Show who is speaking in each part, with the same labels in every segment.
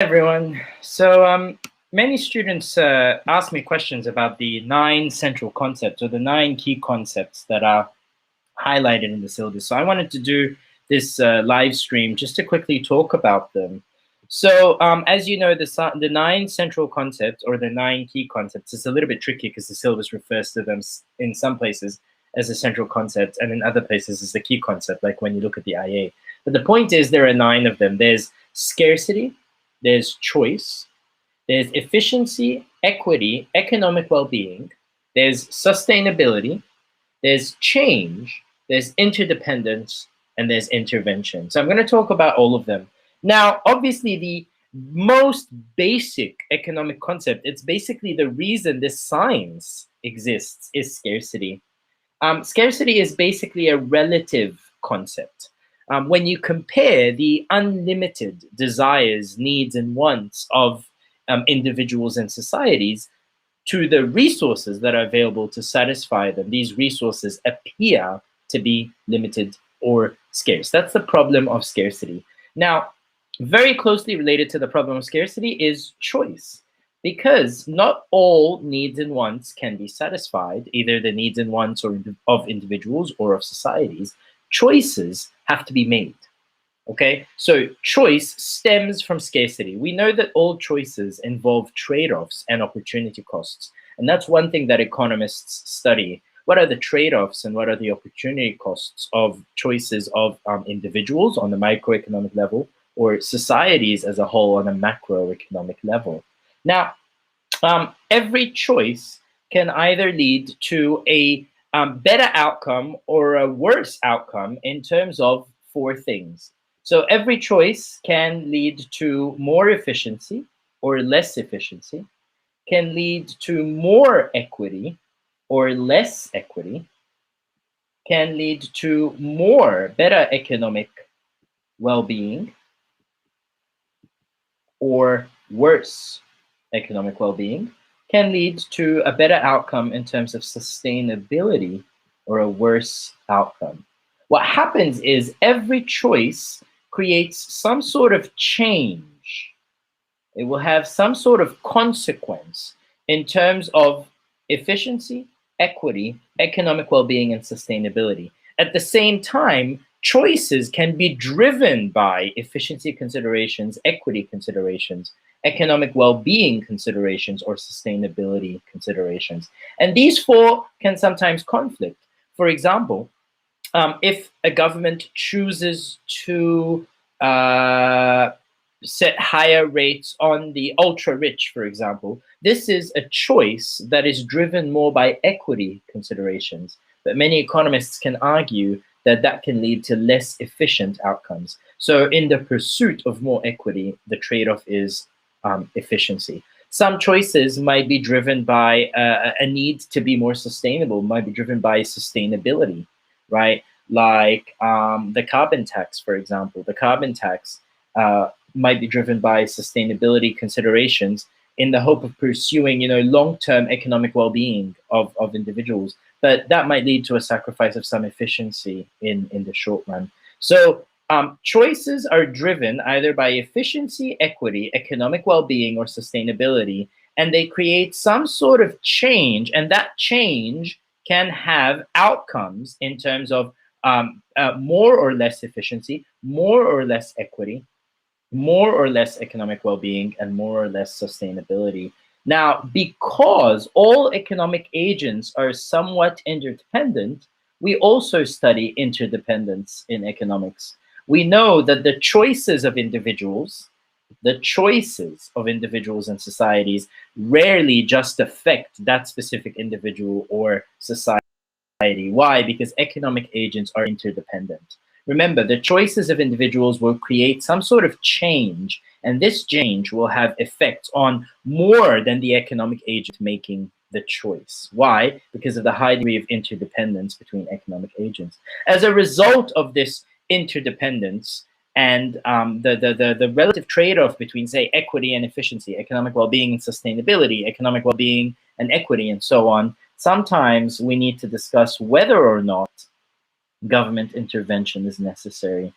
Speaker 1: Everyone. Many students ask me questions about the 9 central concepts or the 9 key concepts that are highlighted in the syllabus. So I wanted to do this live stream just to quickly talk about them. As you know, the 9 central concepts or the 9 key concepts is a little bit tricky because the syllabus refers to them in some places as a central concept and in other places as the key concept, like when you look at the IA. But the point is there are 9 of them. There's scarcity, there's choice, there's efficiency, equity, economic well-being, there's sustainability, there's change, there's interdependence, and there's intervention. So I'm going to talk about all of them. Now, obviously, the most basic economic concept, it's basically the reason this science exists, is scarcity. Scarcity is basically a relative concept. When you compare the unlimited desires, needs, and wants of individuals and societies to the resources that are available to satisfy them, these resources appear to be limited or scarce. That's the problem of scarcity. Now, very closely related to the problem of scarcity is choice, because not all needs and wants can be satisfied, either the needs and wants of individuals or of societies. Choices have to be made. Okay, so choice stems from scarcity. We know that all choices involve trade-offs and opportunity costs. And that's one thing that economists study. What are the trade-offs and what are the opportunity costs of choices of individuals on the microeconomic level or societies as a whole on a macroeconomic level? Now, every choice can either lead to a better outcome or a worse outcome in terms of 4 things. So every choice can lead to more efficiency or less efficiency, can lead to more equity or less equity, can lead to better economic well-being or worse economic well-being, can lead to a better outcome in terms of sustainability or a worse outcome. What happens is every choice creates some sort of change. It will have some sort of consequence in terms of efficiency, equity, economic well-being, and sustainability. At the same time, choices can be driven by efficiency considerations, equity considerations, economic well-being considerations, or sustainability considerations. And these 4 can sometimes conflict. For example, if a government chooses to set higher rates on the ultra-rich, for example, this is a choice that is driven more by equity considerations. But many economists can argue that that can lead to less efficient outcomes. So in the pursuit of more equity, the trade-off is efficiency. Some choices might be driven by a need to be more sustainable, might be driven by sustainability, right? Like the carbon tax, for example. The carbon tax might be driven by sustainability considerations in the hope of pursuing, long-term economic well-being of individuals. But that might lead to a sacrifice of some efficiency in the short run. So choices are driven either by efficiency, equity, economic well-being, or sustainability, and they create some sort of change, and that change can have outcomes in terms of more or less efficiency, more or less equity, more or less economic well-being, and more or less sustainability. Now, because all economic agents are somewhat interdependent, we also study interdependence in economics. We know that the choices of individuals and societies rarely just affect that specific individual or society. Why? Because economic agents are interdependent. Remember, the choices of individuals will create some sort of change, and this change will have effects on more than the economic agent making the choice. Why? Because of the high degree of interdependence between economic agents. As a result of this interdependence and the relative trade-off between, say, equity and efficiency, economic well-being and sustainability, economic well-being and equity, and so on, sometimes we need to discuss whether or not government intervention is necessary.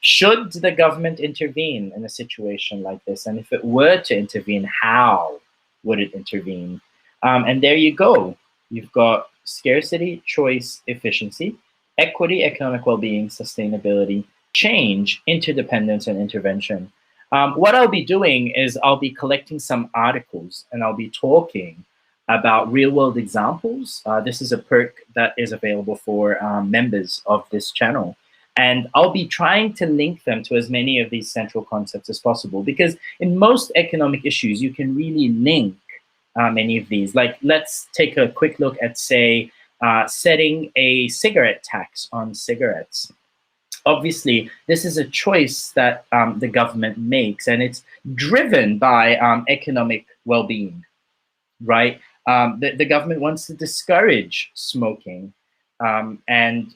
Speaker 1: Should the government intervene in a situation like this? And if it were to intervene, how would it intervene? And there you go. You've got scarcity, choice, efficiency, equity, economic well-being, sustainability, change, interdependence, and intervention. What I'll be doing is I'll be collecting some articles and I'll be talking about real-world examples. This is a perk that is available for members of this channel. And I'll be trying to link them to as many of these central concepts as possible, because in most economic issues, you can really link many of these. Like, let's take a quick look at, say, setting a cigarette tax on cigarettes. Obviously, this is a choice that the government makes, and it's driven by economic well-being, right? The government wants to discourage smoking, and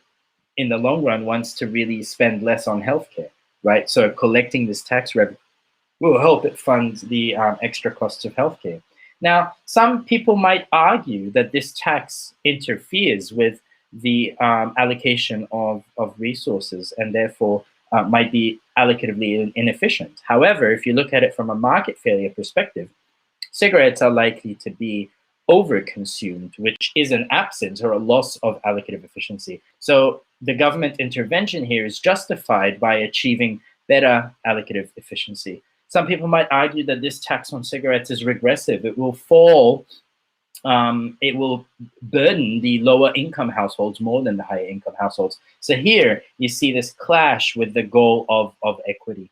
Speaker 1: in the long run wants to really spend less on healthcare, right? So collecting this tax revenue will help it fund the extra costs of healthcare. Now, some people might argue that this tax interferes with the allocation of resources and therefore might be allocatively inefficient. However, if you look at it from a market failure perspective, cigarettes are likely to be overconsumed, which is an absence or a loss of allocative efficiency. So the government intervention here is justified by achieving better allocative efficiency. Some people might argue that this tax on cigarettes is regressive. It will it will burden the lower income households more than the higher income households. So here you see this clash with the goal of equity,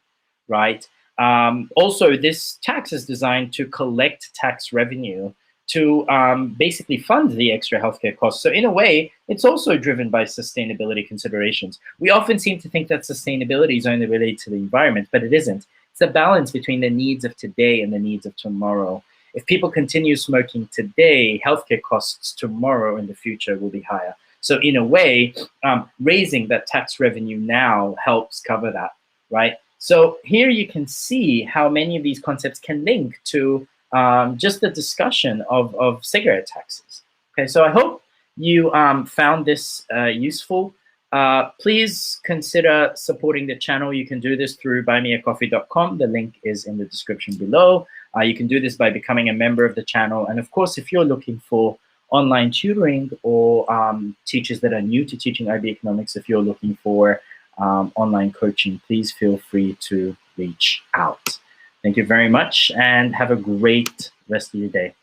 Speaker 1: right? Also, this tax is designed to collect tax revenue to basically fund the extra healthcare costs. So in a way, it's also driven by sustainability considerations. We often seem to think that sustainability is only related to the environment, but it isn't. It's a balance between the needs of today and the needs of tomorrow. If people continue smoking today, healthcare costs tomorrow in the future will be higher. So in a way, raising that tax revenue now helps cover that, right? So here you can see how many of these concepts can link to just the discussion of cigarette taxes. Okay, so I hope you found this useful. Please consider supporting the channel. You can do this through buymeacoffee.com. The link is in the description below. You can do this by becoming a member of the channel. And of course, if you're looking for online tutoring or teachers that are new to teaching IB economics, if you're looking for online coaching, please feel free to reach out. Thank you very much and have a great rest of your day.